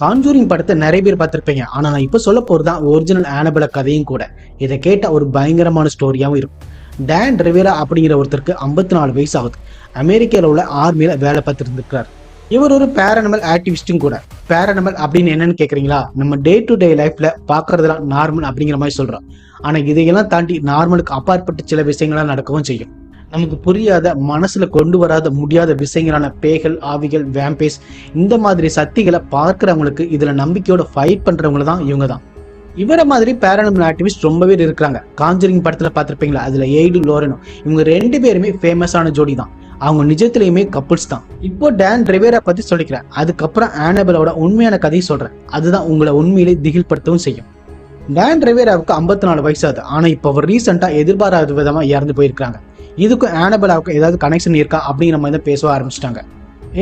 Conjuring படத்தை நிறைய பேர் பார்த்திருப்பீங்க. ஆனா நான் இப்ப சொல்ல போறதுதான் ஒரிஜினல் ஆனபெல கதையும் கூட. இதை கேட்ட ஒரு பயங்கரமான ஸ்டோரியாவும் இருக்கும். டான் ரிவேரா அப்படிங்கிற ஒருத்தருக்கு 54 வயசு ஆகுது. அமெரிக்காவில் உள்ள ஆர்மியில வேலை பார்த்துட்டு இருந்திருக்காரு. இவர் ஒரு பேரனிமல் ஆக்டிவிஸ்டும் கூட. பேரனிமல் அப்படின்னு என்னன்னு கேக்குறீங்களா? நம்ம டே டு டே லைஃப்ல பாக்குறதுலாம் நார்மல் அப்படிங்கிற மாதிரி சொல்றோம். ஆனா இதையெல்லாம் தாண்டி நார்மலுக்கு அப்பாற்பட்ட சில விஷயங்கள்லாம் நடக்கவும் செய்யும். நமக்கு புரியாத, மனசுல கொண்டு வராத முடியாத விஷயங்களான பேய்கள், ஆவிகள், வேம்பேஸ், இந்த மாதிரி சக்திகளை பார்க்கிறவங்களுக்கு இதுல நம்பிக்கையோட ஃபைட் பண்றவங்க தான் இவங்க தான். இவர மாதிரி பேரனிமல் ஆக்டிவிஸ்ட் ரொம்ப பேர் இருக்கிறாங்க. காஞ்சரிங் படத்துல பார்த்திருப்பீங்களா? அதுல எய்டு லோரனோ, இவங்க 2 பேருமே ஃபேமஸான ஜோடி தான். அவங்க நிஜத்திலேயுமே கப்புள்ஸ் தான். இப்போ டான் ரிவேரா பத்தி சொல்லிக்கிறேன். அதுக்கப்புறம் ஆனபெலோட உண்மையான கதையை சொல்றேன். அதுதான் உங்களை உண்மையிலே திகில் படுத்தவும் செய்யும். டான் ரிவேராவுக்கு 54 வயசாது. ஆனா இப்போ அவர் ரீசெண்டா எதிர்பாராத விதமா இறந்து போயிருக்காங்க. இதுக்கும் ஆனபெலாவுக்கு ஏதாவது கனெக்ஷன் இருக்கா அப்படிங்கிற மாதிரி தான் பேச ஆரம்பிச்சிட்டாங்க.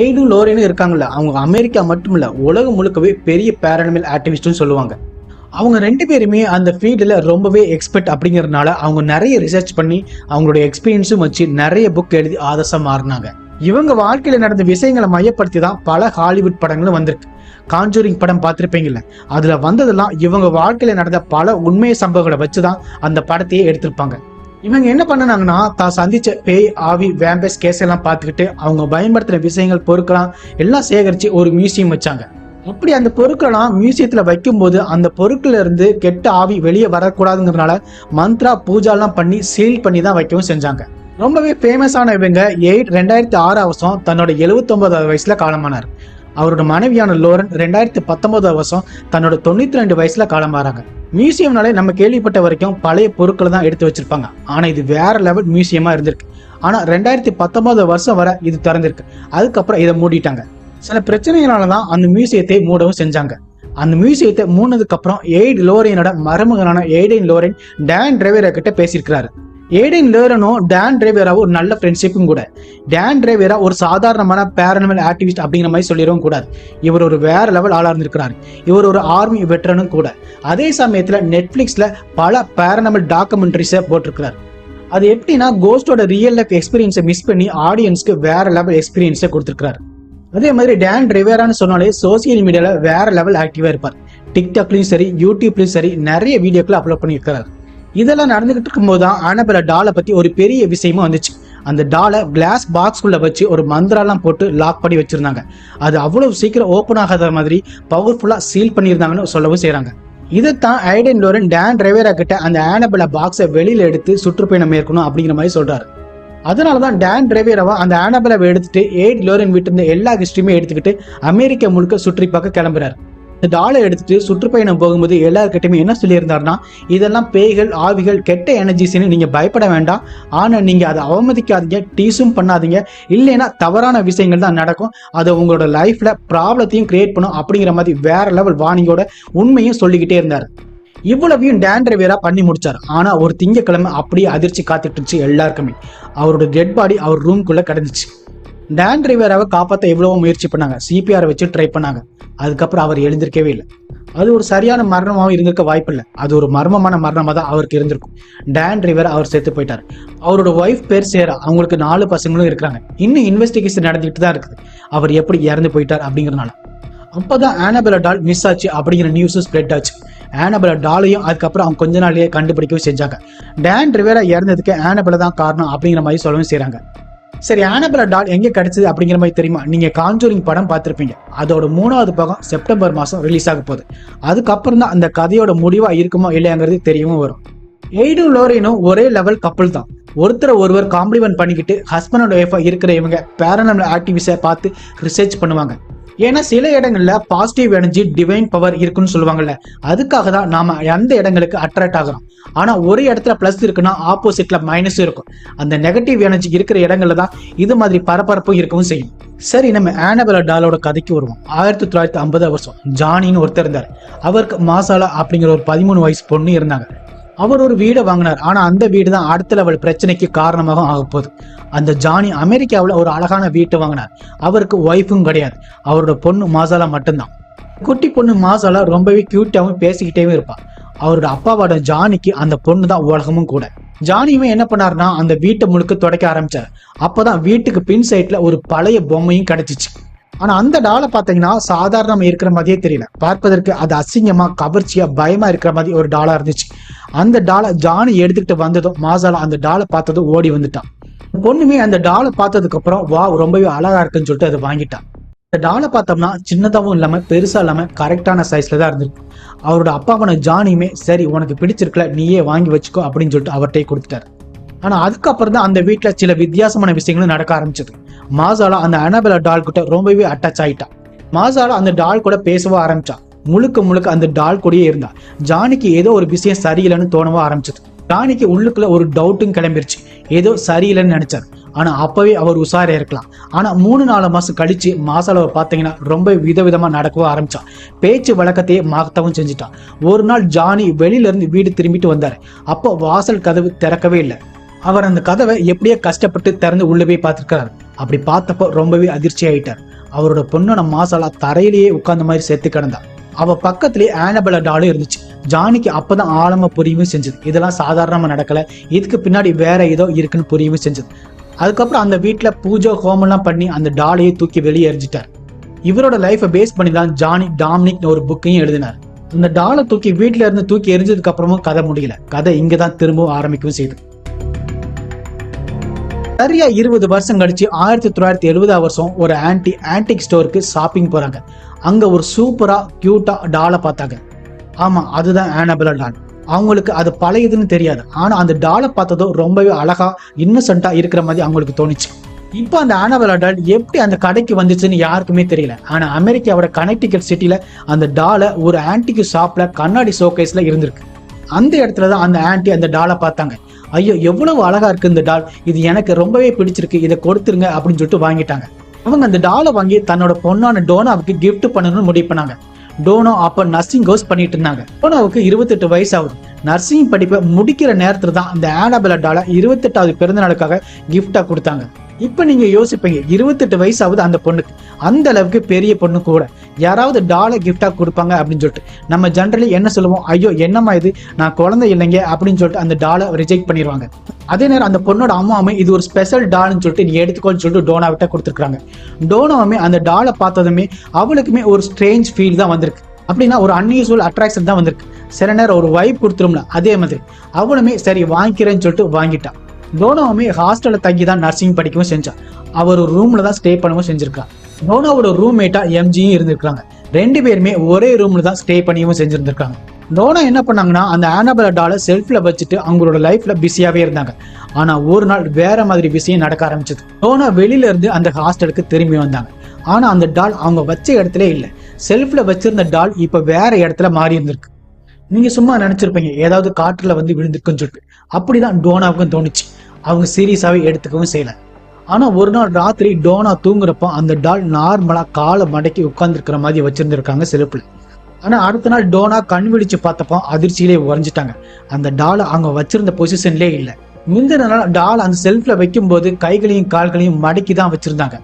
எய்டு லோரேனும் இருக்காங்கல்ல, அவங்க அமெரிக்கா மட்டும் இல்ல உலகம் முழுக்கவே பெரிய பேரனிமல் ஆக்டிவிஸ்ட்னு சொல்லுவாங்க. அவங்க 2 பேருமே அந்த ஃபீல்டில் ரொம்பவே எக்ஸ்பர்ட் அப்படிங்கிறதுனால அவங்க நிறைய ரிசர்ச் பண்ணி அவங்களுடைய எக்ஸ்பீரியன்ஸும் வச்சு நிறைய புக் எழுதி ஆதர்சம் மாறினாங்க. இவங்க வாழ்க்கையில நடந்த விஷயங்களை மையப்படுத்தி தான் பல ஹாலிவுட் படங்களும் வந்திருக்கு. காஞ்சூரிங் படம் பார்த்திருப்பீங்கல்ல, அதுல வந்ததெல்லாம் இவங்க வாழ்க்கையில நடந்த பல உண்மை சம்பவங்களை வச்சுதான் அந்த படத்தையே எடுத்திருப்பாங்க. இவங்க என்ன பண்ணனாங்கன்னா, தான் சந்திச்ச பேய், ஆவி, வேம்பஸ் கேஸ் எல்லாம் பார்த்துக்கிட்டு அவங்க பயன்படுத்தின விஷயங்கள், பொருட்களாம் எல்லாம் சேகரிச்சு ஒரு மியூசியம் வச்சாங்க. அப்படி அந்த பொருட்கள்லாம் மியூசியத்துல வைக்கும் போது அந்த பொருட்கள்ல இருந்து கெட்ட ஆவி வெளியே வரக்கூடாதுங்கிறதுனால மந்த்ரா பூஜாலாம் பண்ணி சீல் பண்ணி தான் வைக்கவும் செஞ்சாங்க. ரொம்பவே ஃபேமஸான இவங்க 2006 வருஷம் தன்னோட 79வது வயசுல காலமானார். அவரோட மனைவியான லோரன் 2019 வருஷம் தன்னோட 92 வயசுல காலமாறாங்க. மியூசியம்னாலே நம்ம கேள்விப்பட்ட வரைக்கும் பழைய பொருட்களை தான் எடுத்து வச்சிருப்பாங்க. ஆனா இது வேற லெவல் மியூசியமா இருந்திருக்கு. ஆனா 2019 வருஷம் வரை இது திறந்திருக்கு. அதுக்கப்புறம் இதை மூடிட்டாங்க. சில பிரச்சனைகளாலதான் அந்த மியூசியத்தை மூடவும் செஞ்சாங்க. அந்த மியூசியத்தை மூணதுக்கு அப்புறம் எய்டு லோரேனோட மருமகனான எய்டன் லோரன் டான் ரிவேரா கிட்ட பேசியிருக்கிறாரு. எய்டன் லோரனும் டான் ரிவேராவும் ஒரு நல்ல ஃப்ரெண்ட்ஷிப்பும் கூட. டான் ரிவேரா ஒரு சாதாரணமான பேரனிமல் ஆக்டிவிஸ்ட் அப்படிங்கிற மாதிரி சொல்லிடவும் கூடாது. இவர் ஒரு வேற லெவல் ஆளா இருந்திருக்கிறாரு. இவர் ஒரு ஆர்மி வெட்டரனும் கூட. அதே சமயத்துல நெட்ஃபிளிக்ஸ்ல பல பேரனிமல் டாக்குமெண்ட்ரிஸை போட்டிருக்கிறார். அது எப்படின்னா, கோஸ்டோட ரியல் லைஃப் எக்ஸ்பீரியன்ஸை மிஸ் பண்ணி ஆடியன்ஸ்க்கு வேற லெவல் எக்ஸ்பீரியன்ஸை கொடுத்துருக்காரு. அதே மாதிரி டான் ரிவேரான்னு சொன்னாலே சோசியல் மீடியால வேற லெவல் ஆக்டிவா இருப்பார். டிக்டாக்லயும் சரி, யூடியூப்லயும் சரி நிறைய வீடியோக்களை அப்லோட் பண்ணியிருக்கிறார். இதெல்லாம் நடந்துகிட்டு இருக்கும்போது தான் ஆனபெலா டாலை பத்தி ஒரு பெரிய விஷயமும் வந்துச்சு. அந்த டாலை கிளாஸ் பாக்ஸ்குள்ள வச்சு ஒரு மந்திராலாம் போட்டு லாக் பண்ணி வச்சிருந்தாங்க. அது அவ்வளவு சீக்கிரம் ஓப்பன் ஆகாத மாதிரி பவர்ஃபுல்லா சீல் பண்ணியிருந்தாங்கன்னு சொல்லவும் செய்யறாங்க. இதைத்தான் ஐடன் லோரன் டான் ரிவேரா கிட்ட அந்த ஆனபெலா பாக்ஸை வெளியில எடுத்து சுற்றுப்பயணம் மேற்கணும் அப்படிங்கிற மாதிரி சொல்றாரு. அதனாலதான் டான் ரிவேராவா அந்த ஆனபெலாவை எடுத்துட்டு எய்ட் லோரன் வீட்டு இருந்த எல்லா ஹிஸ்டரியுமே எடுத்துக்கிட்டு அமெரிக்கா முழுக்க சுற்றி பார்க்க கிளம்புறாரு. இந்த டாலை எடுத்துட்டு சுற்றுப்பயணம் போகும்போது எல்லாருக்கிட்டையுமே என்ன சொல்லியிருந்தாருன்னா, இதெல்லாம் பேய்கள், ஆவிகள், கெட்ட எனர்ஜிஸ்ன்னு நீங்க பயப்பட வேண்டாம். ஆனா நீங்க அதை அவமதிக்காதீங்க, டீஸும் பண்ணாதீங்க. இல்லைன்னா தவறான விஷயங்கள் தான் நடக்கும். அதை உங்களோட லைஃப்ல ப்ராப்ளத்தையும் கிரியேட் பண்ணும் அப்படிங்கிற மாதிரி வேற லெவல் வார்னிங்கோட உண்மையும் சொல்லிக்கிட்டே இருந்தாரு. இவ்வளவையும் டான் ரிவேரா பண்ணி முடிச்சார். ஆனா ஒரு திங்கக்கிழமை அப்படியே அதிர்ச்சி காத்துட்டு இருந்துச்சு எல்லாருக்குமே. அவரோட டெட் பாடி அவர் ரூம்குள்ள கிடந்துச்சு. டான் ரிவேராவை காப்பாற்ற எவ்வளவோ முயற்சி பண்ணாங்க. சிபிஆர் வச்சு ட்ரை பண்ணாங்க. அதுக்கப்புறம் அவர் எழுந்திருக்கவே இல்லை. அது ஒரு சரியான மரணமாகவும் இருந்திருக்க வாய்ப்பு இல்லை. அது ஒரு மர்மமான மரணமா தான் அவருக்கு இருந்திருக்கும். டான் ரிவேரா அவர் செத்து போயிட்டார். அவரோட ஒய்ஃப் பேர் சேரா. அவங்களுக்கு 4 பசங்களும் இருக்கிறாங்க. இன்னும் இன்வெஸ்டிகேஷன் நடந்துகிட்டு தான் இருக்குது அவர் எப்படி இறந்து போயிட்டார் அப்படிங்கிறதுனால. அப்பதான் ஆனபெலா டால் மிஸ் ஆச்சு அப்படிங்கிற நியூஸ் ஸ்ப்ரெட் ஆச்சு. ஆனபெலா டாலையும் அதுக்கப்புறம் அவங்க கொஞ்ச நாளையே கண்டுபிடிக்கவும் செஞ்சாங்க. டான் ரிவேரா இறந்ததுக்கு ஆனபெலா தான் காரணம் அப்படிங்கிற மாதிரி சொல்லவும் செய்யறாங்க. சரி, ஆனபெலா டால் எங்க கிடைச்சது அப்படிங்கிற மாதிரி தெரியுமா? நீங்க காஞ்சூரிங் படம் பார்த்திருப்பீங்க. அதோட 3வது பாகம் செப்டம்பர் மாசம் ரிலீஸ் ஆக போகுது. அதுக்கப்புறம் தான் அந்த கதையோட முடிவா இருக்குமோ இல்லையாங்கிறது தெரியவும் வரும். எய்டும் லோரேனும் ஒரே லெவல் கப்புள் தான். ஒருவர் காம்ப்ளிமெண்ட் பண்ணிக்கிட்டு ஹஸ்பண்ட் அண்ட் ஒய்ஃபா இருக்கிற இவங்க பேரனிமல் ஆக்டிவிஸ்டை பார்த்து ரிசர்ச் பண்ணுவாங்க. ஏன்னா சில இடங்கள்ல பாசிட்டிவ் எனர்ஜி, டிவைன் பவர் இருக்குன்னு சொல்லுவாங்கல்ல, அதுக்காக தான் நாம அந்த இடங்களுக்கு அட்ராக்ட் ஆகிறோம். ஆனா ஒரு இடத்துல பிளஸ் இருக்குன்னா ஆப்போசிட்ல மைனஸும் இருக்கும். அந்த நெகட்டிவ் எனர்ஜி இருக்கிற இடங்கள்ல தான் இது மாதிரி பரபரப்பும் இருக்கவும் செய்யும். சரி, நம்ம ஆனபெலா டாலோட கதைக்கு வருவோம். 1950 வருஷம் ஜானின்னு ஒருத்தர் இருந்தார். அவருக்கு மாசாலா அப்படிங்கிற ஒரு 13 வயசு பொண்ணு இருந்தாங்க. அவர் ஒரு வீடை வாங்கினார். ஆனா அந்த வீடு தான் அடுத்த லெவல் பிரச்சனைக்கு காரணமாக ஆக போகுது. அந்த ஜானி அமெரிக்காவில் ஒரு அழகான வீட்டை வாங்கினார். அவருக்கு ஒய்ஃபும் கிடையாது. அவரோட பொண்ணு மாசாலா மட்டும்தான். குட்டி பொண்ணு மாசாலா ரொம்பவே கியூட்டாவும் பேசிக்கிட்டே இருப்பாள். அவரோட அப்பாவோட ஜானிக்கு அந்த பொண்ணு தான் உலகமும் கூட. ஜானியுமே என்ன பண்ணாருன்னா அந்த வீட்டை முழுக்க துடைக்க ஆரம்பிச்சாரு. அப்பதான் வீட்டுக்கு பின் சைட்ல ஒரு பழைய பொம்மையும் கிடைச்சிச்சு. ஆனா அந்த டாலை பாத்தீங்கன்னா சாதாரணமா இருக்கிற மாதிரியே தெரியல. பார்ப்பதற்கு அது அசிங்கமா, கவர்ச்சியா, பயமா இருக்கிற மாதிரி ஒரு டாலா இருந்துச்சு. அந்த டாலை ஜானி எடுத்துக்கிட்டு வந்ததும் மாசாலா அந்த டாலை பார்த்ததும் ஓடி வந்துட்டான். பொண்ணுமே அந்த டாலை பார்த்ததுக்கு அப்புறம் வா ரொம்பவே அழகா இருக்குன்னு சொல்லிட்டு அதை வாங்கிட்டான். இந்த டாலை பார்த்தோம்னா சின்னதாவும் இல்லாம பெருசா இல்லாம கரெக்டான சைஸ்ல தான் இருந்திருக்கு. அவரோட அப்பாவான ஜானியுமே சரி உனக்கு பிடிச்சிருக்கல நீயே வாங்கி வச்சுக்கோ அப்படின்னு சொல்லிட்டு அவர்கிட்டயே கொடுத்துட்டாரு. ஆனா அதுக்கப்புறம் தான் அந்த வீட்டுல சில வித்தியாசமான விஷயங்களும் நடக்க ஆரம்பிச்சது. மாசாலா அந்த அனபெலா டால் கிட்ட ரொம்பவே அட்டாச் ஆயிட்டான். மாசாலா அந்த டால் கூட பேசவோ ஆரம்பிச்சா. முழுக்க முழுக்க அந்த டால் கூடயே இருந்தா. ஜானிக்கு ஏதோ ஒரு விஷயம் சரியில்லைன்னு தோணவோ ஆரம்பிச்சது. ஜானிக்கு உள்ளுக்குள்ள ஒரு டவுட்டும் கிளம்பிருச்சு. ஏதோ சரியில்லைன்னு நினைச்சாரு. ஆனா அப்பவே அவர் உஷாரா இருக்கலாம். ஆனா 3-4 மாசம் கழிச்சு மாசாலாவை பாத்தீங்கன்னா ரொம்ப விதவிதமா நடக்கவும் ஆரம்பிச்சான். பேச்சு வழக்கத்தையே மாத்தவும் செஞ்சுட்டான். ஒரு நாள் ஜானி வெளியில இருந்து வீடு திரும்பிட்டு வந்தாரு. அப்போ வாசல் கதவு திறக்கவே இல்லை. அவர் அந்த கதவை எப்படியே கஷ்டப்பட்டு திறந்து உள்ள போய் பார்த்திருக்கிறாரு. அப்படி பார்த்தப்போ ரொம்பவே அதிர்ச்சி ஆயிட்டார். அவரோட பொண்ணோட மாசாலா தரையிலேயே உட்கார்ந்த மாதிரி செத்து கிடந்தா. அவ பக்கத்திலேயே ஆனபெலா டாலும் இருந்துச்சு. ஜானிக்கு அப்பதான் ஆழமா புரியவும் செஞ்சது. இதெல்லாம் சாதாரணமா நடக்கல, இதுக்கு பின்னாடி வேற ஏதோ இருக்குன்னு புரியவும் செஞ்சது. அதுக்கப்புறம் அந்த வீட்டுல பூஜை ஹோமெல்லாம் பண்ணி அந்த டாலையே தூக்கி வெளியே எரிஞ்சிட்டார். இவரோட லைஃபை பேஸ் பண்ணி தான் ஜானி டாமினிக் ஒரு புக்கையும் எழுதினார். அந்த டாலை தூக்கி வீட்டுல இருந்து தூக்கி எரிஞ்சதுக்கு அப்புறமும் கதை முடியல. கதை இங்கதான் திரும்பவும் ஆரம்பிக்கவும் செய்யுது. சரியா 20 வருஷம் கழிச்சு 1970 வருஷம் ஒரு ஆன்டிக் ஸ்டோருக்கு ஷாப்பிங் போறாங்க. அங்க ஒரு சூப்பரா கியூட்டா டாலை பார்த்தாங்க. ஆமா, அதுதான் ஆனபெலா டால். அவங்களுக்கு அது பழையதுன்னு தெரியாது. ஆனா அந்த டாலை பார்த்ததோ ரொம்பவே அழகா இன்னசென்ட்டா இருக்கிற மாதிரி அவங்களுக்கு தோணுச்சு. இப்போ அந்த ஆனபெலா டால் எப்படி அந்த கடைக்கு வந்துச்சுன்னு யாருக்குமே தெரியல. ஆனா அமெரிக்காவோட கனெக்டிகட் சிட்டில அந்த டாலை ஒரு ஆன்டிக் ஷாப்ல கண்ணாடி ஷோகேஸ்ல இருந்திருக்கு. அந்த இடத்துலதான் அந்த ஆன்டி அந்த டாலை பார்த்தாங்க. ஐயோ எவ்வளவு அழகா இருக்கு இந்த டால், இது எனக்கு ரொம்பவே பிடிச்சிருக்கு, இதை கொடுத்துருங்க அப்படின்னு சொல்லிட்டு வாங்கிட்டாங்க. அவங்க அந்த டாலை வாங்கி தன்னோட பொண்ணான டோனாவுக்கு கிஃப்ட் பண்ணணும்னு முடிவு பண்ணாங்க. டோனோ அப்ப நர்சிங் கோர்ஸ் பண்ணிட்டு இருந்தாங்க. டோனோவுக்கு 28 வயசு ஆகுது. நர்சிங் படிப்பை முடிக்கிற நேரத்துல தான் அந்த ஆனபெலா டாலை 28வது பிறந்த நாளுக்காக கிஃப்டா கொடுத்தாங்க. இப்ப நீங்க யோசிப்பீங்க 28 வயசு ஆகுது அந்த பொண்ணுக்கு, அந்த அளவுக்கு பெரிய பொண்ணு கூட யாராவது டாலை கிஃப்டா கொடுப்பாங்க அப்படின்னு சொல்லிட்டு நம்ம ஜென்ரலி என்ன சொல்லுவோம், ஐயோ என்னம்மா இது, நான் குழந்தை இல்லைங்க அப்படின்னு சொல்லிட்டு அந்த டாலை ரிஜெக்ட் பண்ணிடுவாங்க. அதே நேரம் அந்த பொண்ணோட அம்மாவுமே இது ஒரு ஸ்பெஷல் டால்னு சொல்லிட்டு நீ எடுத்துக்கோன்னு சொல்லிட்டு டோனா விட்ட கொடுத்துருக்காங்க. டோனாவுமே அந்த டாலை பார்த்ததுமே அவளுக்குமே ஒரு ஸ்ட்ரேஞ்ச் ஃபீல் தான் வந்திருக்கு. அப்படின்னா ஒரு அன்யூஸ்வல் அட்ராக்ஷன் தான் வந்திருக்கு. சில நேரம் ஒரு வைப் கொடுத்துரும்ல, அதே மாதிரி அவளுமே சரி வாங்கிக்கிறேன்னு சொல்லிட்டு வாங்கிட்டான். டோனாவுமே ஹாஸ்டல்ல தங்கி தான் நர்சிங் படிக்கவும் செஞ்சான். அவர் ஒரு ரூம்ல தான் ஸ்டே பண்ணவும் செஞ்சிருக்கான். டோனாவோட ரூம்மேட்டா எம்ஜியும் இருந்திருக்காங்க. 2 பேருமே ஒரே ரூம்ல தான் ஸ்டே பண்ணியும் செஞ்சிருந்திருக்காங்க. டோனா என்ன பண்ணாங்கன்னா அந்த ஆனபெலா டாலை செல்ஃப்ல வச்சுட்டு அவங்களோட லைஃப்ல பிஸியாவே இருந்தாங்க. ஆனா ஒரு நாள் வேற மாதிரி விஷயம் நடக்க ஆரம்பிச்சது. டோனா வெளியில இருந்து அந்த ஹாஸ்டலுக்கு திரும்பி வந்தாங்க. ஆனா அந்த டால் அவங்க வச்ச இடத்துல இல்ல. செல்ஃப்ல வச்சிருந்த டால் இப்ப வேற இடத்துல மாறி இருந்திருக்கு. நீங்க சும்மா நினைச்சிருப்பீங்க ஏதாவது காற்றுல வந்து விழுந்திருக்குன்னு சொல்லிட்டு. அப்படிதான் டோனாவுக்கும் தோணுச்சு. அவங்க சீரியஸாவே எடுத்துக்கவும் செய்யல. ஆனா ஒரு நாள் ராத்திரி டோனா தூங்குறப்போ அந்த டால் நார்மலா காலை மடக்கி உட்கார்ந்துருக்கிற மாதிரி வச்சிருந்திருக்காங்க செல்ஃப்ல. ஆனா அடுத்த நாள் டோனா கண் விழிச்சு பார்த்தப்போ அதிர்ச்சியிலே உறைஞ்சிட்டாங்க. அந்த டாலை அவங்க வச்சிருந்த பொசிஷன்லேயே இல்லை. முந்தின நாள் டால் அந்த செல்ஃப்ல வைக்கும் போது கைகளையும் கால்களையும் மடக்கி தான் வச்சிருந்தாங்க.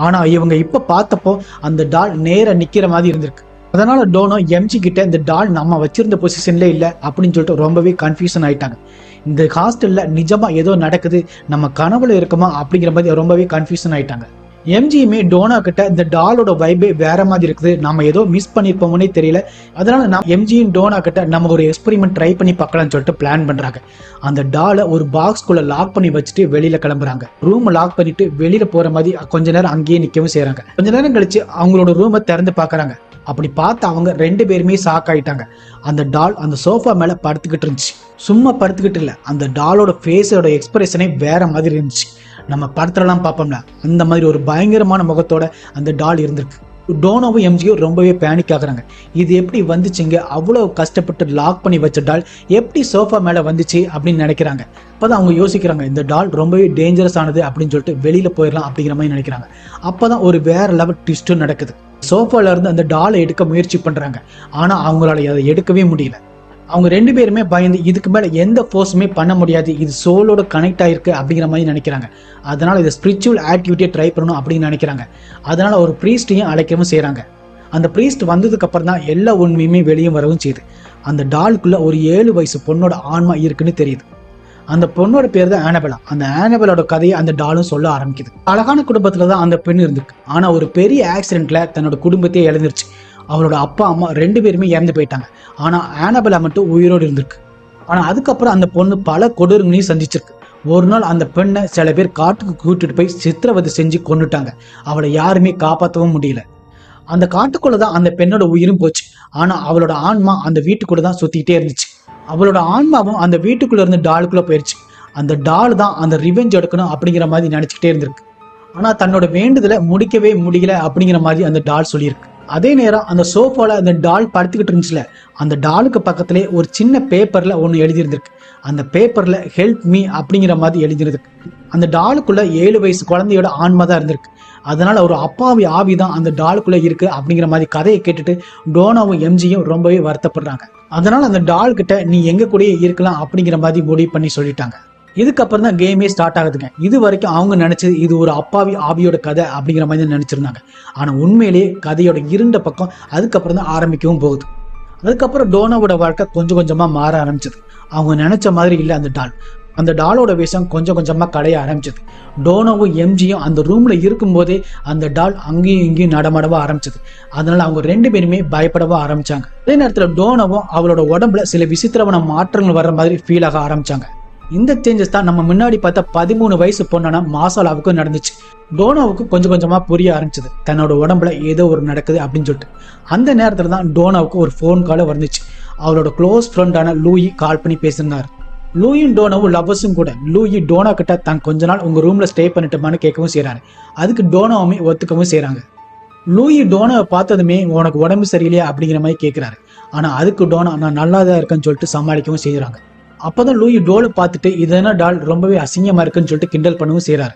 ஆனா இவங்க இப்ப பார்த்தப்போ அந்த டால் நேர நிக்கிற மாதிரி இருந்திருக்கு. அதனால டோனோ எம்ஜி கிட்ட இந்த டால் நம்ம வச்சிருந்த பொசிஷன்ல இல்ல அப்படின்னு சொல்லிட்டு ரொம்பவே கன்ஃபியூஷன் ஆயிட்டாங்க. இந்த ஹாஸ்டல்ல நிஜமா ஏதோ நடக்குது, நம்ம கனவுல இருக்குமா அப்படிங்கிற மாதிரி ரொம்பவே கன்ஃபியூஷன் ஆயிட்டாங்க. எம்ஜியுமே டோனா கிட்ட இந்த டாலோட வைபே வேற மாதிரி இருக்குது, நம்ம ஏதோ மிஸ் பண்ணிருப்போம்னே தெரியல, அதனால நம்ம எம்ஜியும் டோனா கிட்ட நம்ம ஒரு எக்ஸ்பெரிமெண்ட் ட்ரை பண்ணி பார்க்கலாம்னு சொல்லிட்டு பிளான் பண்றாங்க. அந்த டாலை ஒரு பாக்ஸ்குள்ள லாக் பண்ணி வச்சுட்டு வெளியில கிளம்புறாங்க. ரூம் லாக் பண்ணிட்டு வெளியில போற மாதிரி கொஞ்ச நேரம் அங்கேயே நிக்கவும் செய்யறாங்க. கொஞ்ச நேரம் கழிச்சு அவங்களோட ரூமை திறந்து பாக்குறாங்க. அப்படி பார்த்து அவங்க 2 பேருமே ஷாக் ஆயிட்டாங்க. அந்த டால் அந்த சோஃபா மேல படுத்துக்கிட்டு இருந்துச்சு. சும்மா படுத்துக்கிட்டு இல்ல, அந்த டாலோட ஃபேஸோட எக்ஸ்பிரஷனே வேற மாதிரி இருந்துச்சு. நம்ம படத்துலலாம் பார்ப்போம்ல அந்த மாதிரி ஒரு பயங்கரமான முகத்தோட அந்த டால் இருந்திருக்கு. டோனோவும் எம்ஜியும் ரொம்பவே பேனிக் ஆகுறாங்க. இது எப்படி வந்துச்சுங்க, அவ்வளவு கஷ்டப்பட்டு லாக் பண்ணி வச்ச டால் எப்படி சோஃபா மேல வந்துச்சு அப்படின்னு நினைக்கிறாங்க. அப்பதான் அவங்க யோசிக்கிறாங்க இந்த டால் ரொம்பவே டேஞ்சரஸ் ஆனது அப்படின்னு சொல்லிட்டு வெளியில போயிடலாம் அப்படிங்கிற மாதிரி நினைக்கிறாங்க. அப்பதான் ஒரு வேற லெவல் ட்விஸ்டும் நடக்குது. சோஃபால இருந்து அந்த டாலை எடுக்க முயற்சி பண்றாங்க. ஆனா அவங்களால அதை எடுக்கவே முடியல. அவங்க 2 பேருமே பயந்து இதுக்கு மேல எந்த ஃபோர்ஸுமே பண்ண முடியாது, இது சோலோட கனெக்ட் ஆயிருக்கு அப்படிங்கிற மாதிரி நினைக்கிறாங்க. அதனால இதை ஸ்பிரிச்சுவல் ஆக்டிவிட்டியை ட்ரை பண்ணணும் அப்படின்னு நினைக்கிறாங்க. அதனால ஒரு ப்ரீஸ்டையும் அழைக்கவும் செய்யறாங்க. அந்த ப்ரீஸ்ட் வந்ததுக்கு அப்புறம் தான் எல்லா உண்மையுமே வெளியே வரவும் செய்யுது. அந்த டாலுக்குள்ள ஒரு 7 வயசு பொண்ணோட ஆன்மா இருக்குன்னு தெரியுது. அந்த பொண்ணோட பேர் தான் ஆனபெலா. அந்த ஆனபெலோட கதையை அந்த டாலும் சொல்ல ஆரம்பிக்குது. அழகான குடும்பத்துல தான் அந்த பெண் இருந்திருக்கு. ஆனா ஒரு பெரிய ஆக்சிடென்ட்ல தன்னோட குடும்பத்தையே இழந்துருச்சு. அவளோட அப்பா அம்மா 2 பேருமே இறந்து போயிட்டாங்க. ஆனா ஆனபெலா மட்டும் உயிரோடு இருந்திருக்கு. ஆனா அதுக்கப்புறம் அந்த பொண்ணு பல கொடூரங்களையும் சந்திச்சிருக்கு. ஒரு நாள் அந்த பெண்ணை சில பேர் காட்டுக்கு கூட்டிட்டு போய் சித்திரவதை செஞ்சு கொன்னுட்டாங்க. அவளை யாருமே காப்பாற்றவும் முடியல. அந்த காட்டுக்குள்ளதான் அந்த பெண்ணோட உயிரும் போச்சு. ஆனா அவளோட ஆன்மா அந்த வீட்டுக்குள்ள தான் சுத்திக்கிட்டே இருந்துச்சு. அவளோட ஆன்மாவும் அந்த வீட்டுக்குள்ள இருந்து டாலுக்குள்ள போயிருச்சு. அந்த டால் தான் அந்த ரிவெஞ்ச் எடுக்கணும் அப்படிங்கிற மாதிரி நினைச்சுக்கிட்டே இருந்திருக்கு. ஆனா தன்னோட வேண்டுதலை முடிக்கவே முடியல அப்படிங்கிற மாதிரி அந்த டால் சொல்லியிருக்கு. அதே நேரம் அந்த சோஃபால அந்த டால் படுத்துக்கிட்டு இருந்துச்சுல, அந்த டாலுக்கு பக்கத்திலே ஒரு சின்ன பேப்பர்ல ஒன்று எழுதியிருந்திருக்கு. அந்த பேப்பர்ல ஹெல்ப் மீ அப்படிங்கிற மாதிரி எழுதியிருக்கு. அந்த டாலுக்குள்ள 7 வயசு குழந்தையோட ஆன்மா தான் இருந்திருக்கு. அதனால ஒரு அப்பாவி ஆவி தான் அந்த டாலுக்குள்ள இருக்கு அப்படிங்கிற மாதிரி கதையை கேட்டுட்டு டோனாவும் எம்ஜியும் ரொம்பவே வருத்தப்படுறாங்க. அதனால அந்த டால் கிட்ட நீ எங்க கூடயே இருக்கலாம் அப்படிங்கிற மாதிரி முடிவு பண்ணி சொல்லிட்டாங்க. இதுக்கப்புறம் தான் கேமே ஸ்டார்ட் ஆகுதுங்க. இது வரைக்கும் அவங்க நினைச்சது இது ஒரு அப்பாவி ஆவியோட கதை அப்படிங்கிற மாதிரி நினைச்சிருந்தாங்க. ஆனா உண்மையிலேயே கதையோட இருண்ட பக்கம் அதுக்கப்புறம் தான் ஆரம்பிக்கவும் போகுது. அதுக்கப்புறம் டோனாவோட வாழ்க்கை கொஞ்சம் கொஞ்சமா மாற ஆரம்பிச்சது. அவங்க நினைச்ச மாதிரி இல்லை அந்த டால். அந்த டாலோட விஷம் கொஞ்சம் கொஞ்சமா கடைய ஆரம்பிச்சது. டோனாவும் எம்ஜியும் அந்த ரூம்ல இருக்கும் போதே அந்த டால் அங்கேயும் இங்கேயும் நடமாடவா ஆரம்பிச்சது. அதனால அவங்க 2 பேருமே பயப்படவா ஆரம்பிச்சாங்க. அதே நேரத்துல டோனாவும் அவளோட உடம்புல சில விசித்திரமான மாற்றங்கள் வர்ற மாதிரி ஃபீல் ஆக ஆரம்பிச்சாங்க. இந்த சேஞ்சஸ் தான் நம்ம முன்னாடி பார்த்த 13 வயசு பொண்ணான மாசாலாவுக்கும் நடந்துச்சு. டோனாவுக்கு கொஞ்சம் கொஞ்சமா புரிய ஆரம்பிச்சது தன்னோட உடம்புல ஏதோ ஒரு நடக்குது அப்படின்னு சொல்லிட்டு. அந்த நேரத்துல தான் டோனாவுக்கு ஒரு ஃபோன் கால் வந்துச்சு. அவளோட க்ளோஸ் ஃப்ரெண்டான லூயி கால் பண்ணி பேசியிருந்தார். லூயும் டோனாவும் லவ்வர்ஸும் கூட. லூயி டோனா கிட்ட தான் கொஞ்ச நாள் உங்க ரூம்ல ஸ்டே பண்ணிட்டோமான்னு கேட்கவும் செய்யறாரு. அதுக்கு டோனாவுமே ஒத்துக்கவும் செய்யறாங்க. லூயி டோனாவை பார்த்ததுமே உனக்கு உடம்பு சரியில்லையா அப்படிங்கிற மாதிரி கேட்கிறாரு. ஆனா அதுக்கு டோனா நான் நல்லாதான் இருக்கேன்னு சொல்லிட்டு சமாளிக்கவும் செய்யறாங்க. அப்பதான் லூயி டோலை பார்த்துட்டு இதனா டால் ரொம்பவே அசிங்கமா இருக்குன்னு சொல்லிட்டு கிண்டல் பண்ணவும் செய்யறாரு.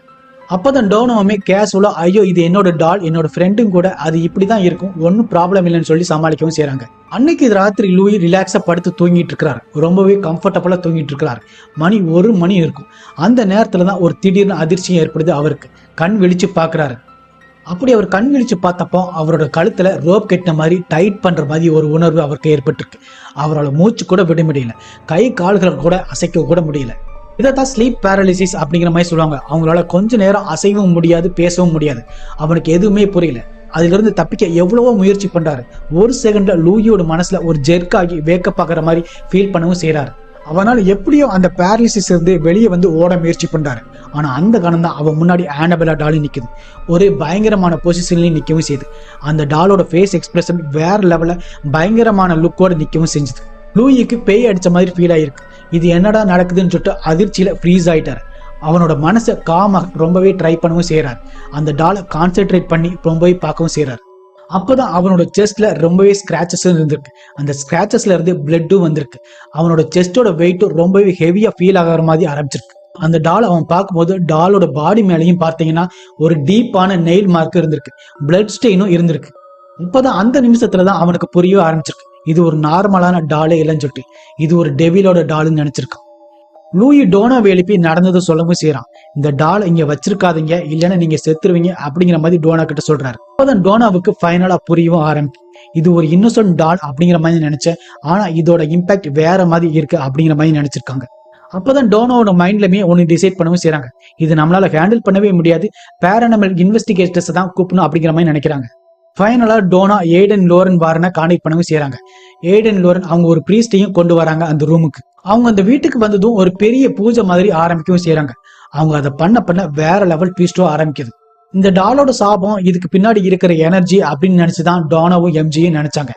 அப்பதான் டோனாவுமே கேஷுவலா ஐயோ இது என்னோட டால், என்னோட ஃப்ரெண்டும் கூட, அது இப்படிதான் இருக்கும், ஒன்னும் ப்ராப்ளம் இல்லைன்னு சொல்லி சமாளிக்கவும் செய்யறாங்க. அன்னைக்கு இது ராத்திரி லூயி ரிலாக்ஸா படுத்து தூங்கிட்டு இருக்கிறாரு. ரொம்பவே கம்ஃபர்டபுளா தூங்கிட்டு இருக்கிறாரு. மணி 1 மணி இருக்கும். அந்த நேரத்துலதான் ஒரு திடீர்னு அதிர்ச்சியும் ஏற்படுது. அவருக்கு கண் விழிச்சு பாக்குறாரு. அப்படி அவர் கண் விழிச்சு பார்த்தப்போ அவரோட கழுத்துல ரோப் கட்டின மாதிரி டைட் பண்ற மாதிரி ஒரு உணர்வு அவருக்கு ஏற்பட்டிருக்கு. அவரால் மூச்சு கூட விட முடியல. கை கால்களை கூட அசைக்க கூட முடியல. இதைத்தான் ஸ்லீப் பேரலிசிஸ் அப்படிங்கிற மாதிரி சொல்லுவாங்க. அவங்களால கொஞ்ச நேரம் அசைக்கவும் முடியாது, பேசவும் முடியாது. அவனுக்கு எதுவுமே புரியல. அதுல இருந்து தப்பிக்க எவ்வளவோ முயற்சி பண்றாரு. ஒரு செகண்ட்ல லூயியோட மனசுல ஒரு ஜெர்க் ஆகி வேக்கப் ஆகிற மாதிரி ஃபீல் பண்ணவும் செய்யறாரு. அவனால் எப்படியோ அந்த பேரலிசிஸ் இருந்து வெளியே வந்து ஓட முயற்சி பண்றாரு. ஆனா அந்த கணம் தான் அவன் முன்னாடி ஆனபெலா டாலி நிக்குது. ஒரே பயங்கரமான பொசிஷன்லயும் நிக்கவும் செய்யுது. அந்த டாலோட ஃபேஸ் எக்ஸ்பிரஷன் வேற லெவல்ல பயங்கரமான லுக்கோட நிக்கவும் செஞ்சுது. லூயிக்கு பேய் அடிச்ச மாதிரி ஃபீல் ஆயிருக்கு. இது என்னடா நடக்குதுன்னு சொல்லிட்டு அதிர்ச்சியில ஃப்ரீஸ் ஆயிட்டாரு. அவனோட மனசை காமாக ரொம்பவே ட்ரை பண்ணவும் செய்யறாரு. அந்த டாலை கான்சென்ட்ரேட் பண்ணி ரொம்பவே பார்க்கவும் செய்யறாரு. அப்பதான் அவனோட செஸ்ட்ல ரொம்பவே ஸ்கிராச்சஸ் இருந்திருக்கு. அந்த ஸ்கிராச்சஸ்ல இருந்து பிளட்டும் வந்திருக்கு. அவனோட செஸ்டோட வெயிட்டும் ரொம்பவே ஹெவியா ஃபீல் ஆகிற மாதிரி ஆரம்பிச்சிருக்கு. அந்த டால் அவன் பார்க்கும்போது டாலோட பாடி மேலையும் பார்த்தீங்கன்னா ஒரு டீப்பான நெயில் மார்க் இருந்திருக்கு. பிளட் ஸ்டெயினும் இருந்திருக்கு. இப்பதான் அந்த நிமிஷத்துலதான் அவனுக்கு புரிய ஆரம்பிச்சிருக்கு இது ஒரு நார்மலான டாலே இல்லைன்னு சொல்லிட்டு. இது ஒரு டெவிலோட டால்னு நினைச்சிருக்கான். லூயி டோனாவை எழுப்பி நடந்தது சொல்லவும் செய்யறான். இந்த டால் இங்க வச்சிருக்காதீங்க, இல்லைன்னா நீங்க செத்துருவீங்க அப்படிங்கிற மாதிரி டோனா கிட்ட சொல்றாரு. அப்பதான் டோனாவுக்கு ஃபைனலா புரியவும் ஆரம்பிக்கும். இது ஒரு இன்னோசன்ட் டால் அப்படிங்கிற மாதிரி நினைச்சேன். ஆனா இதோட இம்பாக்ட் வேற மாதிரி இருக்கு அப்படிங்கிற மாதிரி நினைச்சிருக்காங்க. அப்பதான் டோனாவோட மைண்ட்லமே ஒன்னு டிசைட் பண்ணவும் செய்யறாங்க. இது நம்மளால ஹேண்டில் பண்ணவே முடியாது, பேரனமல் இன்வெஸ்டிகேட்டர்ஸ் தான் கூப்பிடணும் அப்படிங்கிற மாதிரி நினைக்கிறாங்க. ஃபைனலா டோனா ஏடன் லோரன் வாரனை கான்டெக்ட் பண்ணவும் செய்யறாங்க. ஏடன் லோரன் அவங்க ஒரு பிரீஸ்டையும் கொண்டு வராங்க அந்த ரூமுக்கு. அவங்க அந்த வீட்டுக்கு வந்ததும் ஒரு பெரிய பூஜை மாதிரி ஆரம்பிக்கவும் செய்யறாங்க. அவங்க அதை பண்ண வேற லெவல் ட்விஸ்டோ ஆரம்பிக்குது. இந்த டாலோட சாபம் இதுக்கு பின்னாடி இருக்கிற எனர்ஜி அப்படின்னு நினைச்சுதான் டோனாவும் எம்ஜியும் நினைச்சாங்க.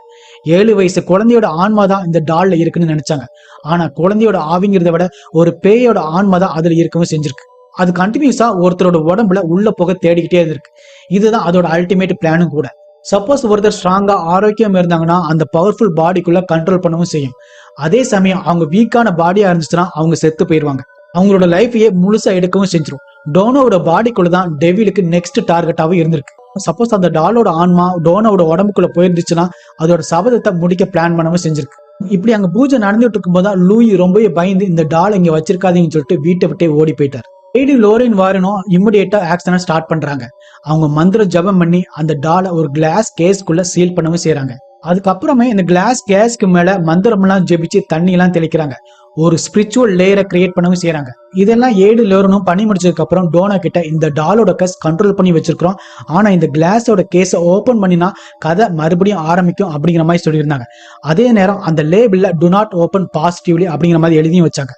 7 வயசு குழந்தையோட ஆன்மா தான் இந்த டால்ல இருக்குன்னு நினைச்சாங்க. ஆனா குழந்தையோட ஆவிங்கிறத விட ஒரு பேயோட ஆன்மா தான் அதுல இருக்கவும் செஞ்சிருக்கு. அது கண்டினியூஸா ஒருத்தரோட உடம்புல உள்ள போக தேடிக்கிட்டே இருக்கு. இதுதான் அதோட அல்டிமேட் பிளானும் கூட. சப்போஸ் ஒருத்தர் ஸ்ட்ராங்கா ஆரோக்கியம் இருந்தாங்கன்னா அந்த பவர்ஃபுல் பாடிக்குள்ள கண்ட்ரோல் பண்ணவும் செய்யும். அதே சமயம் அவங்க வீக்கான பாடியா இருந்துச்சுன்னா அவங்க செத்து போயிடுவாங்க. அவங்களோட லைஃபையே முழுசா எடுக்கவும் செஞ்சிரும். டோனாவோட பாடிக்குள்ள தான் டெவிலுக்கு நெக்ஸ்ட் டார்கெட்டாவும் இருந்திருக்கு. சப்போஸ் அந்த டாலோட ஆன்மா டோனாவோட உடம்புக்குள்ள போயிருந்துச்சுன்னா அதோட சபதத்தை முடிக்க பிளான் பண்ணவும் செஞ்சிருக்கு. இப்படி அங்க பூஜை நடந்துட்டு இருக்கும் போதுதான் லூயி ரொம்பவே பயந்து இந்த டால் இங்க வச்சிருக்காதீங்கன்னு சொல்லிட்டு வீட்டை விட்டே ஓடி போயிட்டார். ஏடன் லோரன் வாரனும் இம்மிடியேட்டா ஆக்ஷனை ஸ்டார்ட் பண்றாங்க. அவங்க மந்திர ஜபம் பண்ணி அந்த டாலை ஒரு கிளாஸ் கேஸ்க்குள்ள சீல் பண்ணவும் செய்யறாங்க. அதுக்கப்புறமே இந்த கிளாஸ் கேஸ்க்கு மேல மந்திரம் எல்லாம் ஜெபிச்சு தண்ணி எல்லாம் தெளிக்கிறாங்க. ஒரு ஸ்பிரிச்சுவல் லேயரை கிரியேட் பண்ணவும் செய்யறாங்க. இதெல்லாம் ஏடு லேயரும் பண்ணி முடிச்சதுக்கு அப்புறம் டோனா கிட்ட இந்த டாலோட கஸ் கண்ட்ரோல் பண்ணி வச்சிருக்கிறோம், ஆனா இந்த கிளாஸோட கேஸை ஓபன் பண்ணினா கதை மறுபடியும் ஆரம்பிக்கும் அப்படிங்கிற மாதிரி சொல்லியிருந்தாங்க. அதே நேரம் அந்த லேபிள்ல டு நாட் ஓபன் பாசிட்டிவ்லி அப்படிங்கிற மாதிரி எழுதியும் வச்சாங்க.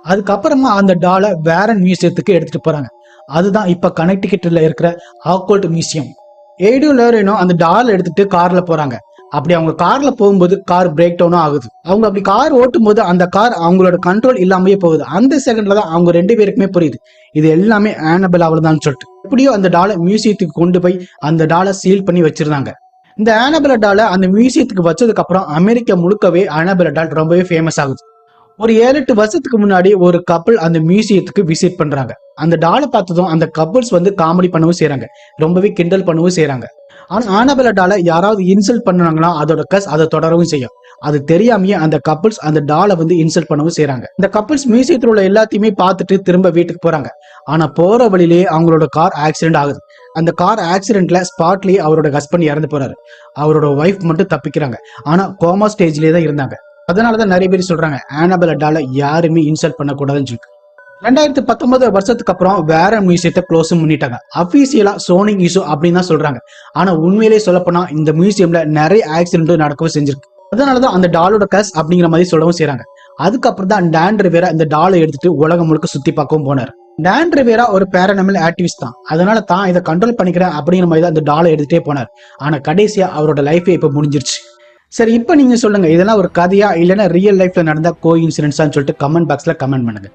அதுக்கப்புறமா அந்த டாலை வேரன் மியூசியத்துக்கு எடுத்துட்டு போறாங்க. அதுதான் இப்ப கனெக்டிகட்ல இருக்கிற ஆக்கல்ட் மியூசியம். ஏடியும் லேரனும் அந்த டால் எடுத்துட்டு கார்ல போறாங்க. அப்படி அவங்க கார்ல போகும்போது கார் பிரேக் டவுனும் ஆகுது. அவங்க அப்படி கார் ஓட்டும் போது அந்த கார் அவங்களோட கண்ட்ரோல் இல்லாமயே போகுது. அந்த செகண்ட்ல தான் அவங்க 2 பேருக்குமே புரியுது இது எல்லாமே ஆனபெல் அவள்தான் சொல்லிட்டு. எப்படியோ அந்த டாலை மியூசியத்துக்கு கொண்டு போய் அந்த டாலை சீல் பண்ணி வச்சிருந்தாங்க. இந்த ஆனபெல் டாலை அந்த மியூசியத்துக்கு வச்சதுக்கு அப்புறம் அமெரிக்கா முழுக்கவே ஆனபெல் டால் ரொம்பவே ஃபேமஸ் ஆகுது. ஒரு 7-8 வருஷத்துக்கு முன்னாடி ஒரு கப்பல் அந்த மியூசியத்துக்கு விசிட் பண்றாங்க. அந்த டாலை பார்த்ததும் அந்த கப்பல்ஸ் வந்து காமெடி பண்ணவும் செய்யறாங்க, ரொம்பவே கிண்டல் பண்ணவும் செய்யறாங்க. ஆனா ஆனபெல் டாலை யாராவது இன்சல்ட் பண்ணாங்கன்னா அதோட கஸ் அதை தொடரவும் செய்யும். அது தெரியாமயே அந்த கப்பல்ஸ் அந்த டாலை வந்து இன்சல்ட் பண்ணவும் செய்யறாங்க. இந்த கப்பல்ஸ் மியூசியத்தில் உள்ள எல்லாத்தையுமே பார்த்துட்டு திரும்ப வீட்டுக்கு போறாங்க. ஆனா போற வழியிலேயே அவங்களோட கார் ஆக்சிடென்ட் ஆகுது. அந்த கார் ஆக்சிடென்ட்ல ஸ்பாட்லயே அவரோட ஹஸ்பண்ட் இறந்து போறாரு. அவரோட ஒய்ஃப் மட்டும் தப்பிக்கிறாங்க. ஆனா கோமா ஸ்டேஜ்லயே தான் இருந்தாங்க. அதனாலதான் நிறைய பேர் சொல்றாங்க ஆனபெல் டாலை யாருமே இன்சல்ட் பண்ணக்கூடாதுன்னு சொல்லி. 2019 வருஷத்துக்கு அப்புறம் வேற மியூசியத்தை க்ளோஸும் பண்ணிட்டாங்க. அபிஷியலா சோனிங் இஷ்யூ அப்படின்னு தான் சொல்றாங்க. ஆனா உண்மையிலேயே சொல்லப்போனா இந்த மியூசியம்ல நிறைய ஆக்சிடென்ட் நடக்கவும் செஞ்சிருக்கு. அதனாலதான் அந்த டாலோட கஸ் அப்படிங்கிற மாதிரி சொல்லவும் செய்யறாங்க. அதுக்கப்புறம் தான் டான் ரிவேரா இந்த டாலை எடுத்துட்டு உலகம் முழுக்க சுத்தி பார்க்கவும் போனார். டான் ரிவேரா ஒரு பேரானமல் ஆக்டிவிஸ்ட் தான். அதனால தான் இதை கண்ட்ரோல் பண்ணிக்கிறேன் அப்படிங்கிற மாதிரி தான் அந்த டாலை எடுத்துட்டே போனார். ஆனா கடைசியா அவரோட லைஃபே இப்ப முடிஞ்சிருச்சு. சரி, இப்ப நீங்க சொல்லுங்க, இதெல்லாம் ஒரு கதையா இல்லைன்னா ரியல் லைஃப்ல நடந்த கோ இன்சிடென்ட்ஸான்னு சொல்லிட்டு கமெண்ட் பாக்ஸ்ல கமெண்ட் பண்ணுங்க.